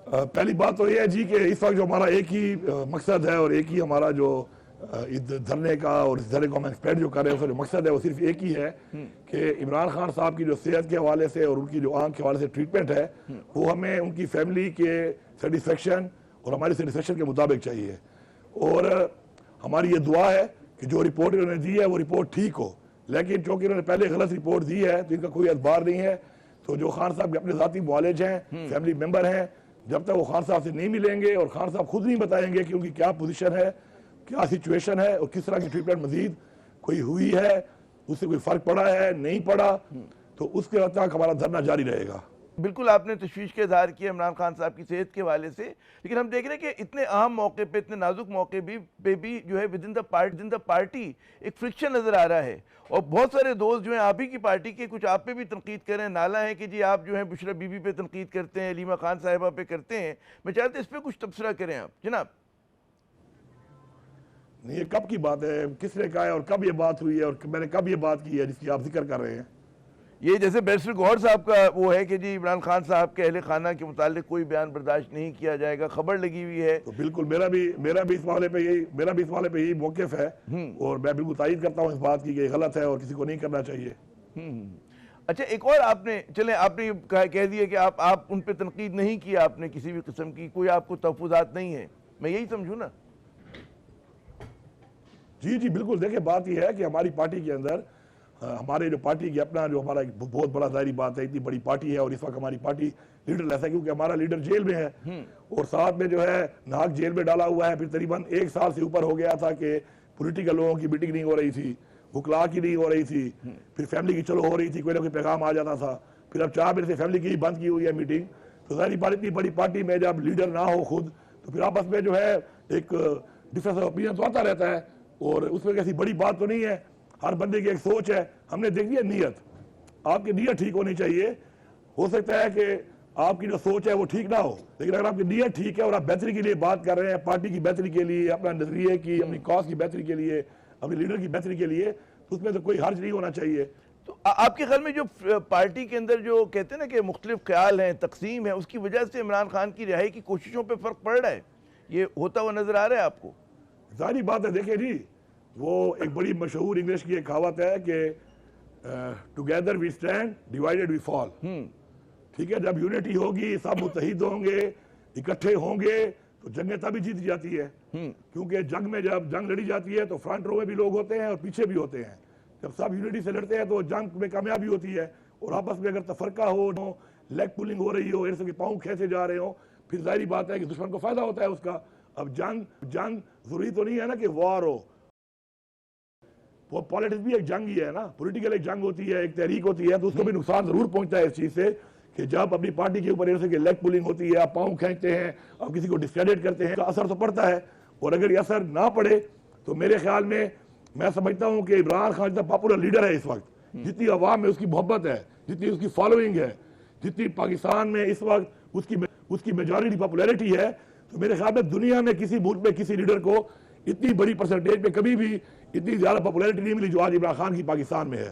पहली बात तो यह है जी कि इस वक्त जो हमारा एक ही मकसद है और एक ही हमारा जो इस धरने का और इस धरने को हम एक्सपेक्ट जो कर रहे हैं उसका जो मकसद है वो सिर्फ एक ही है कि इमरान खान साहब की जो सेहत के हवाले से और उनकी जो आंख के हवाले से ट्रीटमेंट है वो हमें उनकी फैमिली के सेटिस्फेक्शन और हमारी सेटिस्फेक्शन के मुताबिक चाहिए। और हमारी ये दुआ है कि जो रिपोर्ट इन्होंने दी है वो रिपोर्ट ठीक हो, लेकिन चूंकि इन्होंने पहले गलत रिपोर्ट दी है तो इनका कोई एतबार नहीं है। तो जो खान साहब के अपने ज़ाती मुआलिज हैं, फैमिली मेम्बर हैं, जब तक वो खान साहब से नहीं मिलेंगे और खान साहब खुद नहीं बताएंगे कि उनकी क्या पोजीशन है, क्या सिचुएशन है और किस तरह की ट्रीटमेंट मजीद कोई हुई है, उससे कोई फर्क पड़ा है नहीं पड़ा, तो उसके वक्त तक हमारा धरना जारी रहेगा। बिल्कुल आपने तशवीश के इजहार किया इमरान खान साहब की सेहत के हवाले से, लेकिन हम देख रहे हैं कि इतने अहम मौके पे, इतने नाजुक मौके पे भी जो है विद इन द पार्टी एक फ्रिक्शन नज़र आ रहा है। और बहुत सारे दोस्त जो हैं आप ही की पार्टी के, कुछ आप पे भी तनकीद कर रहे हैं। नाला है कि जी आप जो है बुशरा बीबी पे तनकीद करते हैं, लीमा खान साहिबा पे करते हैं। मैं चाहते इस पर कुछ तबसरा करें आप जनाब। नहीं, ये कब की बात है, किसने कहा है और कब ये बात हुई है और मैंने कब ये बात की है जिसकी आप जिक्र कर रहे हैं? ये जैसे बैरिस्टर गौहर साहब का वो है कि जी इमरान खान साहब के अहले खाना के मुतालिक कोई बयान बर्दाश्त नहीं किया जाएगा, खबर लगी हुई है। तो बिल्कुल मेरा भी इस मामले पे यही मौक़िफ़ है और मैं बिल्कुल तायद करता हूँ इस बात की कि गलत है और किसी को नहीं करना चाहिए। अच्छा, एक और आपने कह दिया कि आप उन पर तनकीद नहीं किया, आपने किसी भी किस्म की कोई आपको तहफ़्फ़ुज़ात नहीं है, मैं यही समझूँ ना? जी बिल्कुल। देखिए बात यह है कि हमारी पार्टी के अंदर हमारे जो पार्टी की अपना जो हमारा एक बहुत बड़ा जाहिर बात है, इतनी बड़ी पार्टी है और इस वक्त हमारी पार्टी लीडर ऐसा है क्योंकि हमारा लीडर जेल में है और साथ में जो है नाहक जेल में डाला हुआ है। फिर तकरीबन 1 साल से ऊपर हो गया था कि पॉलिटिकल लोगों की मीटिंग नहीं हो रही थी, वकला की नहीं हो रही थी, फिर फैमिली की चलो हो रही थी, कोई ना कोई पैगाम आ जाता था। फिर अब 4 महीने से फैमिली की बंद की हुई है मीटिंग। तो जाहिर बात इतनी बड़ी पार्टी में जब लीडर ना हो खुद, तो फिर आपस में जो है एक डिफरेंस ऑफ ओपिनियन तो आता रहता है और उसमें कैसी बड़ी बात तो नहीं है। हर बंदे की एक सोच है, हमने देख लिया नीयत, आपकी नीयत ठीक होनी चाहिए। हो सकता है कि आपकी जो सोच है वो ठीक ना हो, लेकिन अगर आपकी नीयत ठीक है और आप बेहतरी के लिए बात कर रहे हैं, पार्टी की बेहतरी के लिए, अपना नजरिए की, अपनी कॉज की बेहतरी के लिए, अपने लीडर की बेहतरी के लिए, तो उसमें तो कोई हर्ज नहीं होना चाहिए। तो आपके ख्याल में जो पार्टी के अंदर जो कहते हैं ना कि मुख्तलिफ ख्याल हैं, तकसीम है, उसकी वजह से इमरान खान की रिहाई की कोशिशों पर फर्क पड़ रहा है, ये होता हुआ नजर आ रहा है आपको? जाहिर बात है, देखिए जी, वो एक बड़ी मशहूर इंग्लिश की एक कहावत है कि together we stand divided we fall. ठीक है, जब यूनिटी होगी, सब मुत्तहिद होंगे, इकट्ठे होंगे, तो जंगें तभी जीत जाती है। क्योंकि जंग में जब जंग लड़ी जाती है तो फ्रंट रो में भी लोग होते हैं और पीछे भी होते हैं। जब सब यूनिटी से लड़ते हैं तो जंग में कामयाबी होती है। और आपस में अगर तफरका हो, लेग पुलिंग हो रही हो, ऐसे के पाँव खेचे जा रहे हो, फिर जाहिर बात है कि दुश्मन को फायदा होता है उसका। अब जंग जरूरी तो नहीं है ना कि वॉर हो, वो पॉलिटिक्स भी एक जंग ही है ना, पॉलिटिकल एक जंग होती है, एक तहरीक होती है, तो उसको भी नुकसान जरूर पहुंचता है इस चीज से कि जब अपनी पार्टी के ऊपर ऐसे लेग पुलिंग होती है, आप पाँव खींचते हैं, आप किसी को डिस्क्रेडिट करते हैं, तो असर तो पड़ता है। और अगर ये असर ना पड़े तो मेरे ख्याल में मैं समझता हूँ कि इमरान खान जितना पॉपुलर लीडर है इस वक्त, जितनी अवाम में उसकी मोहब्बत है, जितनी उसकी फॉलोइंग है, जितनी पाकिस्तान में इस वक्त उसकी मेजॉरिटी पॉपुलैरिटी है, तो मेरे ख्याल में दुनिया में किसी मुल्क में किसी लीडर को इतनी बड़ी परसेंटेज पे कभी भी इतनी ज्यादा पॉपुलैरिटी नहीं मिली जो आज इमरान खान की पाकिस्तान में है।